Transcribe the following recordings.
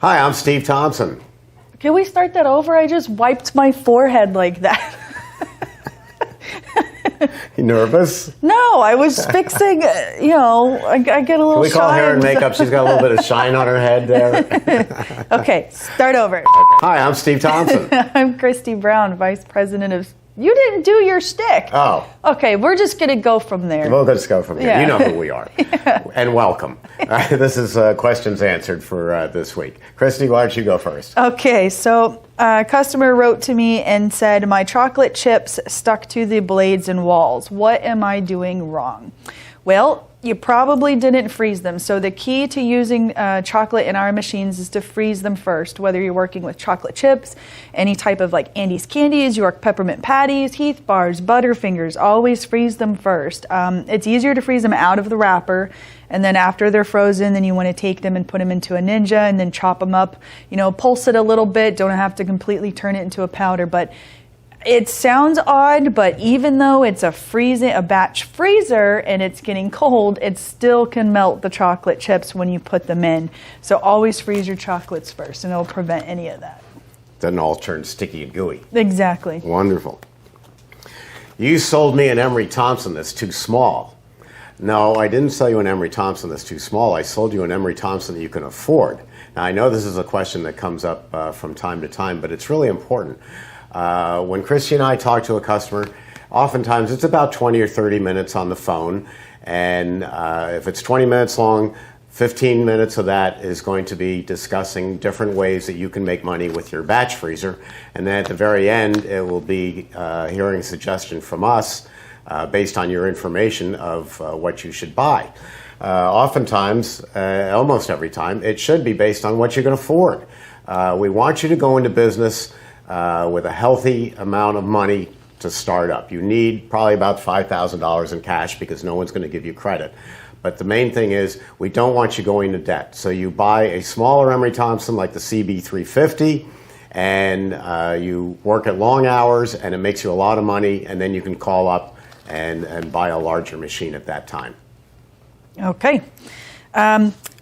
Hi, I'm Steve Thompson. Can we start that over? I just wiped my forehead like that. You nervous? No, I was fixing, I get a little shine. Can we call hair and makeup? She's got a little bit of shine on her head there. Okay, start over. Okay. Hi, I'm Steve Thompson. I'm Christy Brown, Vice President of... You didn't do your shtick. Oh. Okay, we're just going to go from there. We'll just go from there. Yeah. You know who we are. Yeah. And welcome. This is Questions Answered for this week. Christy, why don't you go first? Okay, so a customer wrote to me and said, my chocolate chips stuck to the blades and walls. What am I doing wrong? Well, you probably didn't freeze them. So the key to using chocolate in our machines is to freeze them first, whether you're working with chocolate chips, any type of like Andes candies, York peppermint patties, Heath bars, Butterfingers, always freeze them first. It's easier to freeze them out of the wrapper, and then after they're frozen, then you want to take them and put them into a Ninja and then chop them up, pulse it a little bit, don't have to completely turn it into a powder, but it sounds odd, but even though it's a batch freezer and it's getting cold, it still can melt the chocolate chips when you put them in. So always freeze your chocolates first and it'll prevent any of that. Doesn't all turn sticky and gooey. Exactly. Wonderful. You sold me an Emery Thompson that's too small. No, I didn't sell you an Emery Thompson that's too small. I sold you an Emery Thompson that you can afford. Now, I know this is a question that comes up from time to time, but it's really important. When Christy and I talk to a customer, oftentimes it's about 20 or 30 minutes on the phone, and if it's 20 minutes long, 15 minutes of that is going to be discussing different ways that you can make money with your batch freezer, and then at the very end it will be hearing a suggestion from us based on your information of what you should buy. Oftentimes, almost every time, it should be based on what you can afford. We want you to go into business with a healthy amount of money to start up. You need probably about $5,000 in cash because no one's going to give you credit. But the main thing is we don't want you going into debt. So you buy a smaller Emery Thompson like the CB350 and you work at long hours and it makes you a lot of money, and then you can call up and buy a larger machine at that time. Okay.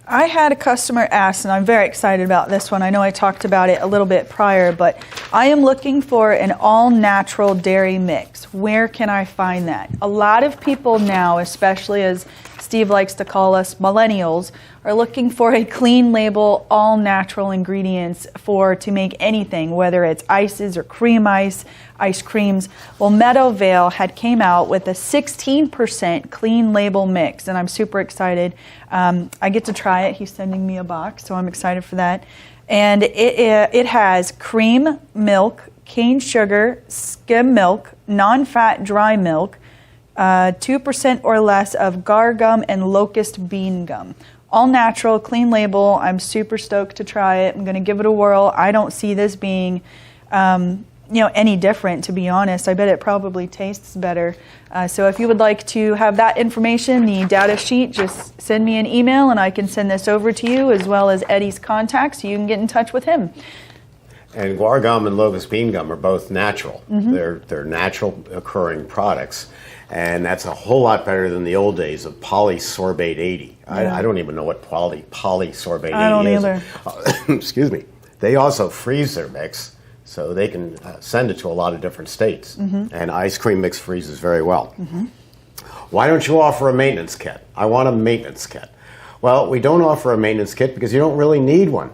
I had a customer ask, and I'm very excited about this one. I know I talked about it a little bit prior, but I am looking for an all-natural dairy mix. Where can I find that? A lot of people now, especially as Steve likes to call us millennials, are looking for a clean label, all-natural ingredients to make anything, whether it's ices or cream ice creams. Well, Meadowvale had came out with a 16% clean label mix, and I'm super excited. I get to try it. He's sending me a box, so I'm excited for that. And it has cream, milk, cane sugar, skim milk, non-fat dry milk, 2% or less of gar gum and locust bean gum. All natural, clean label. I'm super stoked to try it. I'm going to give it a whirl. I don't see this being, any different, to be honest. I bet it probably tastes better. So if you would like to have that information, the data sheet, just send me an email and I can send this over to you, as well as Eddie's contact, so you can get in touch with him. And guar gum and locust bean gum are both natural. Mm-hmm. They're natural occurring products. And that's a whole lot better than the old days of polysorbate 80. Yeah. I don't even know what polysorbate 80 is. I don't either. Excuse me. They also freeze their mix, so they can send it to a lot of different states. Mm-hmm. And ice cream mix freezes very well. Mm-hmm. Why don't you offer a maintenance kit? I want a maintenance kit. Well, we don't offer a maintenance kit because you don't really need one.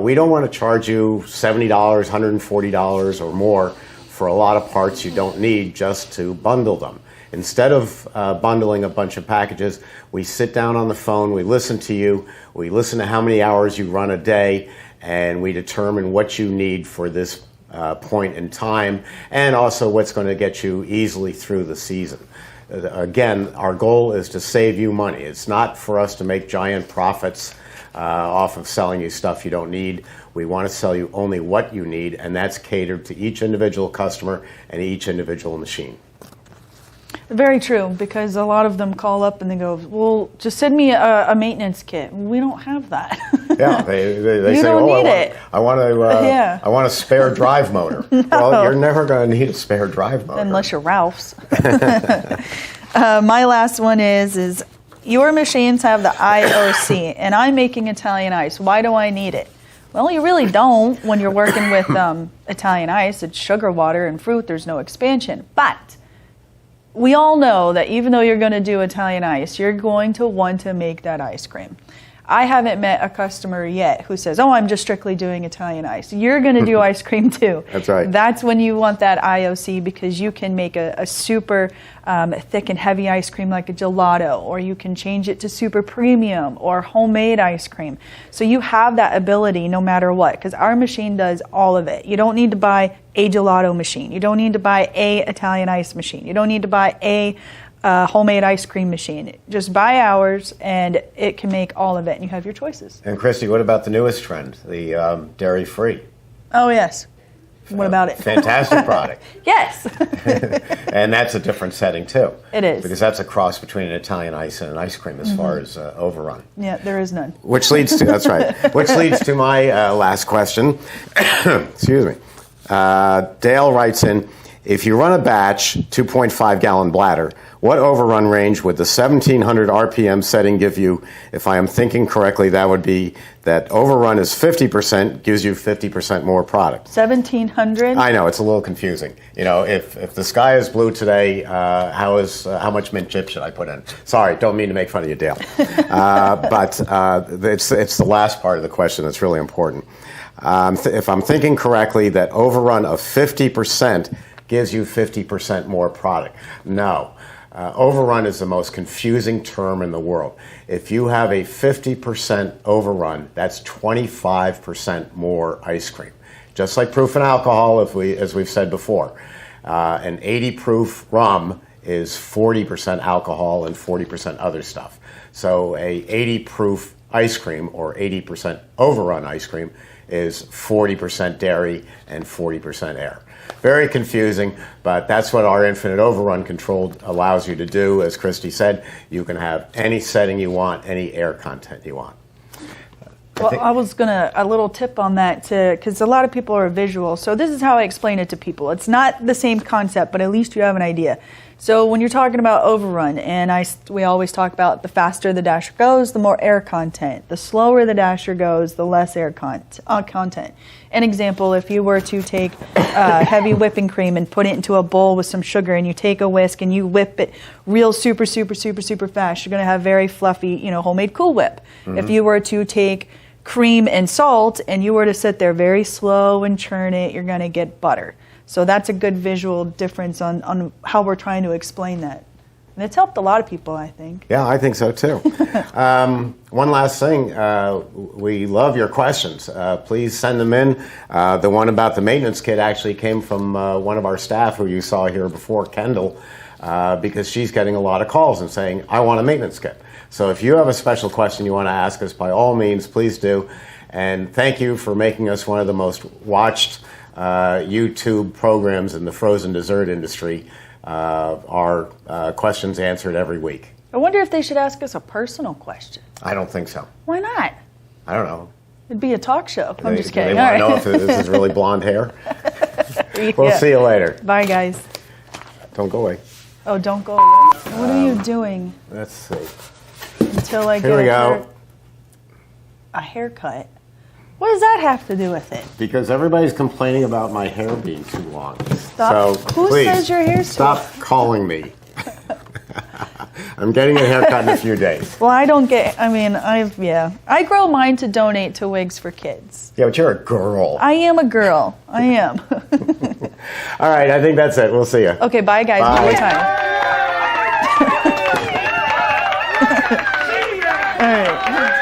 We don't want to charge you $70, $140 or more for a lot of parts you don't need just to bundle them. Instead of bundling a bunch of packages, we sit down on the phone, we listen to you, we listen to how many hours you run a day, and we determine what you need for this point in time, and also what's going to get you easily through the season. Again, our goal is to save you money. It's not for us to make giant profits off of selling you stuff you don't need. We want to sell you only what you need, and that's catered to each individual customer and each individual machine. Very true, because a lot of them call up and they go, well, just send me a maintenance kit. We don't have that. Yeah, they You say, don't oh, need it. I want a spare drive motor. No. Well, you're never going to need a spare drive motor. Unless you're Ralph's. My last one is your machines have the IOC, and I'm making Italian ice. Why do I need it? Well, you really don't when you're working with Italian ice. It's sugar, water, and fruit. There's no expansion. But we all know that even though you're going to do Italian ice, you're going to want to make that ice cream. I haven't met a customer yet who says, oh, I'm just strictly doing Italian ice. You're going to do ice cream too. That's right. That's when you want that IOC, because you can make a super thick and heavy ice cream like a gelato, or you can change it to super premium or homemade ice cream. So you have that ability no matter what, because our machine does all of it. You don't need to buy a gelato machine. You don't need to buy a Italian ice machine. You don't need to buy a homemade ice cream machine. Just buy ours, and it can make all of it, and you have your choices. And Christy, what about the newest trend, the dairy-free? Oh, yes. What about it? Fantastic product. Yes. And that's a different setting, too. It is. Because that's a cross between an Italian ice and an ice cream as far as overrun. Yeah, there is none. Which leads to, that's right, which leads to my last question. Excuse me. Dale writes in, if you run a batch 2.5 gallon bladder, what overrun range would the 1700 RPM setting give you? If I am thinking correctly, that would be that overrun is 50%, gives you 50% more product. 1700? I know, it's a little confusing. You know, if the sky is blue today, how much mint chip should I put in? Sorry, don't mean to make fun of you, Dale. But it's the last part of the question that's really important. If I'm thinking correctly, that overrun of 50% gives you 50% more product. No. Overrun is the most confusing term in the world. If you have a 50% overrun, that's 25% more ice cream. Just like proof in alcohol, as we've said before. An 80 proof rum is 40% alcohol and 40% other stuff. So a 80 proof ice cream or 80% overrun ice cream is 40% dairy and 40% air. Very confusing, but that's what our Infinite Overrun Control allows you to do. As Christy said, you can have any setting you want, any air content you want. Well, I was a little tip on that, because a lot of people are visual. So this is how I explain it to people. It's not the same concept, but at least you have an idea. So when you're talking about overrun, and we always talk about the faster the dasher goes, the more air content. The slower the dasher goes, the less air content. An example, if you were to take heavy whipping cream and put it into a bowl with some sugar, and you take a whisk and you whip it real super fast, you're going to have very fluffy, homemade Cool Whip. Mm-hmm. If you were to take cream and salt and you were to sit there very slow and churn it, you're going to get butter. So that's a good visual difference on how we're trying to explain that. And it's helped a lot of people, I think. Yeah, I think so too. One last thing, we love your questions. Please send them in. The one about the maintenance kit actually came from one of our staff who you saw here before, Kendall, because she's getting a lot of calls and saying, I want a maintenance kit. So if you have a special question you want to ask us, by all means, please do. And thank you for making us one of the most watched YouTube programs in the frozen dessert industry. Our questions answered every week. I wonder if they should ask us a personal question. I don't think so. Why not? I don't know. It'd be a talk show. I'm just kidding. They want to know if this is really blonde hair. We'll see you later. Bye, guys. Don't go away. Oh, don't go away. What are you doing? Let's see. Until I Here we get go. a haircut. What does that have to do with it? Because everybody's complaining about my hair being too long. Stop. So Who please, says your hair's too long? stop calling me. I'm getting a haircut in a few days. Well, I don't get, I grow mine to donate to Wigs for Kids. Yeah, but you're a girl. I am a girl. I am. All right, I think that's it. We'll see you. Okay, bye, guys. Bye. One more time. All right.